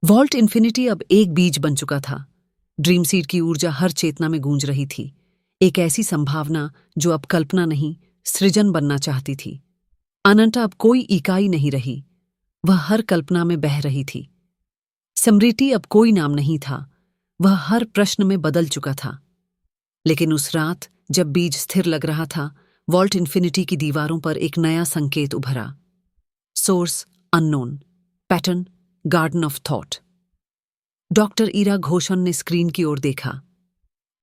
Vault infinity अब एक बीज बन चुका था। ड्रीम सीड की ऊर्जा हर चेतना में गूंज रही थी, एक ऐसी संभावना जो अब कल्पना नहीं, सृजन बनना चाहती थी। अनंता अब कोई इकाई नहीं रही, वह हर कल्पना में बह रही थी। स्मृति अब कोई नाम नहीं था, वह हर प्रश्न में बदल चुका था। लेकिन उस रात जब बीज स्थिर लग रहा था, वॉल्ट इन्फिनिटी की दीवारों पर एक नया संकेत उभरा। Source unknown, pattern garden of thought. Doctor Ira Ghoshan ने स्क्रीन की ओर देखा।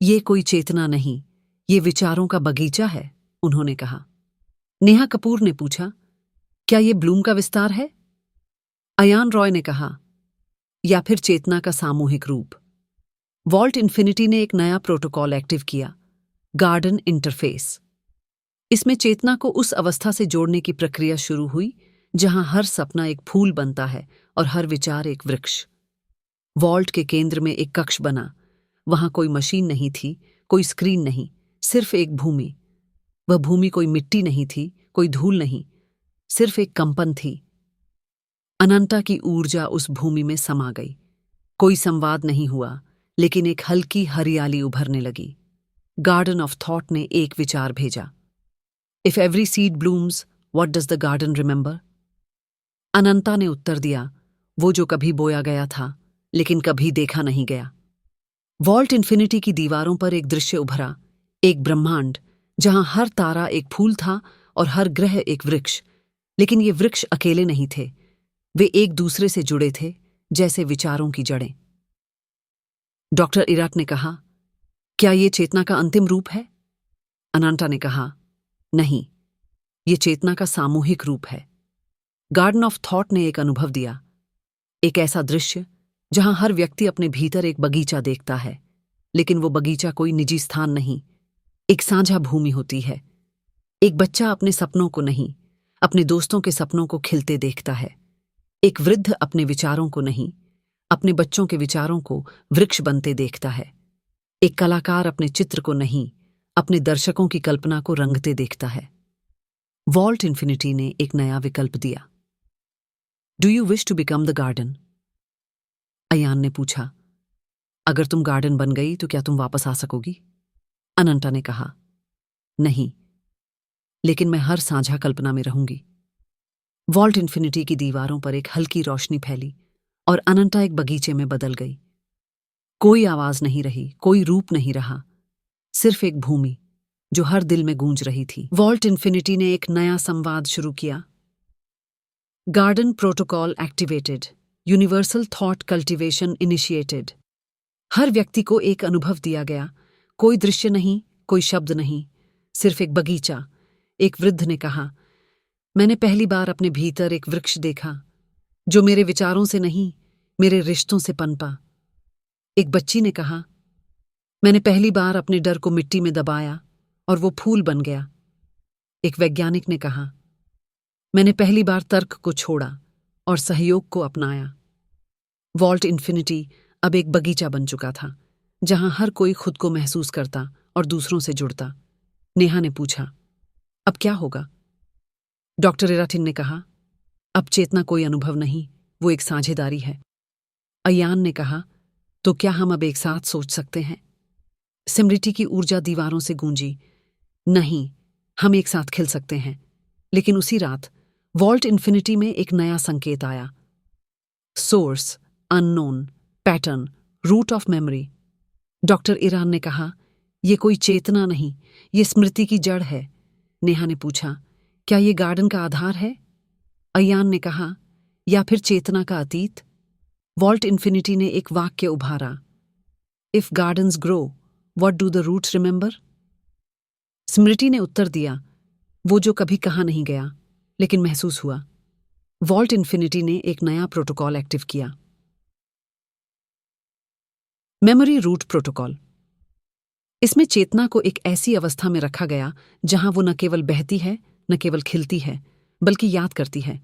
ये कोई चेतना नहीं, ये विचारों का बगीचा है, उन्होंने कहा। नेहा कपूर ने पूछा, क्या ये ब्लूम का विस्तार है? अयान रॉय ने कहा, या फिर चेतना का सामूहिक रूप। वॉल्ट इन्फिनिटी ने एक नया प्रोटोकॉल एक्टिव किया, गार्डन इंटरफेस। इसमें चेतना को उस अवस्था से जोड़ने की प्रक्रिया शुरू हुई जहां हर सपना एक फूल बनता है और हर विचार एक वृक्ष। वॉल्ट के केंद्र में एक कक्ष बना। वहां कोई मशीन नहीं थी, कोई स्क्रीन नहीं, सिर्फ एक भूमि। वह भूमि कोई मिट्टी नहीं थी, कोई धूल नहीं, सिर्फ एक कंपन थी। अनंता की ऊर्जा उस भूमि में समा गई। कोई संवाद नहीं हुआ, लेकिन एक हल्की हरियाली उभरने लगी। गार्डन ऑफ थॉट ने एक विचार भेजा, if every seed blooms, what does the garden remember? Ananta ने उत्तर दिया, वो जो कभी बोया गया था लेकिन कभी देखा नहीं गया। वॉल्ट इन्फिनिटी की दीवारों पर एक दृश्य उभरा, एक ब्रह्मांड जहां हर तारा एक फूल था और हर ग्रह एक वृक्ष। लेकिन ये वृक्ष अकेले नहीं थे, वे एक दूसरे से जुड़े थे, जैसे विचारों की जड़ें। डॉक्टर इराट ने कहा, क्या ये चेतना का अंतिम रूप है? अनंता ने कहा, नहीं, ये चेतना का सामूहिक रूप है। गार्डन ऑफ थॉट ने एक अनुभव दिया, एक ऐसा दृश्य जहां हर व्यक्ति अपने भीतर एक बगीचा देखता है, लेकिन वो बगीचा कोई निजी स्थान नहीं, एक साझा भूमि होती है। एक बच्चा अपने सपनों को नहीं, अपने दोस्तों के सपनों को खिलते देखता है। एक वृद्ध अपने विचारों को नहीं, अपने बच्चों के विचारों को वृक्ष बनते देखता है। एक कलाकार अपने चित्र को नहीं, अपने दर्शकों की कल्पना को रंगते देखता है। वॉल्ट इन्फिनिटी ने एक नया विकल्प दिया, do you wish to become the garden? Ayan ने पूछा, अगर तुम गार्डन बन गई तो क्या तुम वापस आ सकोगी? अनंता ने कहा, नहीं, लेकिन मैं हर साझा कल्पना में रहूंगी। वॉल्ट इन्फिनिटी की दीवारों पर एक हल्की रोशनी फैली और अनंता एक बगीचे में बदल गई। कोई आवाज नहीं रही, कोई रूप नहीं रहा, सिर्फ एक भूमि जो हर दिल में गूंज रही थी। वॉल्ट इन्फिनिटी ने एक नया संवाद शुरू किया, garden protocol activated, universal thought cultivation initiated. हर व्यक्ति को एक अनुभव दिया गया, कोई दृश्य नहीं, कोई शब्द नहीं, सिर्फ एक बगीचा। एक वृद्ध ने कहा, मैंने पहली बार अपने भीतर एक वृक्ष देखा जो मेरे विचारों से नहीं, मेरे रिश्तों से पनपा। एक बच्ची ने कहा, मैंने पहली बार अपने डर को मिट्टी में दबाया और वो फूल बन गया। एक वैज्ञानिक ने कहा, मैंने पहली बार तर्क को छोड़ा और सहयोग को अपनाया। वॉल्ट इन्फिनिटी अब एक बगीचा बन चुका था, जहां हर कोई खुद को महसूस करता और दूसरों से जुड़ता। नेहा ने पूछा, अब क्या होगा? डॉक्टर इराटिन ने कहा, अब चेतना कोई अनुभव नहीं, वो एक साझेदारी है। अयान ने कहा, तो क्या हम अब एक साथ सोच सकते हैं? स्मृति की ऊर्जा दीवारों से गूंजी, नहीं, हम एक साथ खिल सकते हैं। लेकिन उसी रात वॉल्ट इन्फिनिटी में एक नया संकेत आया, source unknown, pattern root of memory. Doctor ईरान ने कहा, यह कोई चेतना नहीं, ये स्मृति की जड़ है। नेहा ने पूछा, क्या ये गार्डन का आधार है? अयान ने कहा, या फिर चेतना का अतीत? वॉल्ट इन्फिनिटी ने एक वाक्य उभारा, if gardens grow, what do the roots remember? Smriti ने उत्तर दिया, वो जो कभी कहा नहीं गया लेकिन महसूस हुआ। वॉल्ट इन्फिनिटी ने एक नया प्रोटोकॉल एक्टिव किया, मेमोरी रूट प्रोटोकॉल। इसमें चेतना को एक ऐसी अवस्था में रखा गया जहां वो न केवल बहती है, न केवल खिलती है, बल्कि याद करती है।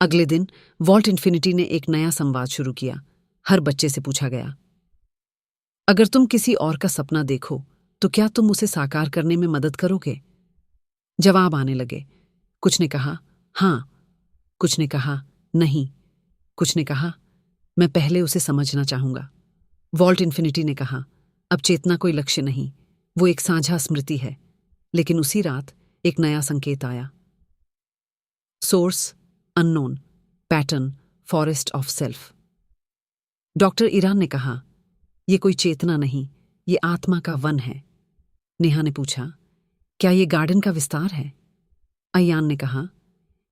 अगले दिन वॉल्ट इन्फिनिटी ने एक नया संवाद शुरू किया। हर बच्चे से पूछा गया, अगर तुम किसी और का सपना देखो तो क्या तुम उसे साकार करने में मदद करोगे? जवाब आने लगे। कुछ ने कहा हाँ, कुछ ने कहा नहीं, कुछ ने कहा मैं पहले उसे समझना चाहूंगा। वॉल्ट इन्फिनिटी ने कहा, अब चेतना कोई लक्ष्य नहीं, वो एक साझा स्मृति है। लेकिन उसी रात एक नया संकेत आया। Source unknown, pattern forest of self. Doctor ईरान ने कहा, यह कोई चेतना नहीं, ये आत्मा का वन है। नेहा ने पूछा, क्या ये गार्डन का विस्तार है? अयान ने कहा,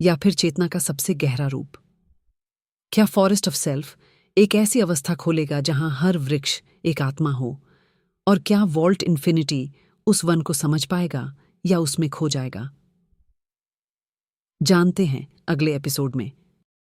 या फिर चेतना का सबसे गहरा रूप? क्या फॉरेस्ट ऑफ सेल्फ एक ऐसी अवस्था खोलेगा जहां हर वृक्ष एक आत्मा हो? और क्या वॉल्ट इन्फिनिटी उस वन को समझ पाएगा या उसमें खो जाएगा? जानते हैं अगले एपिसोड में।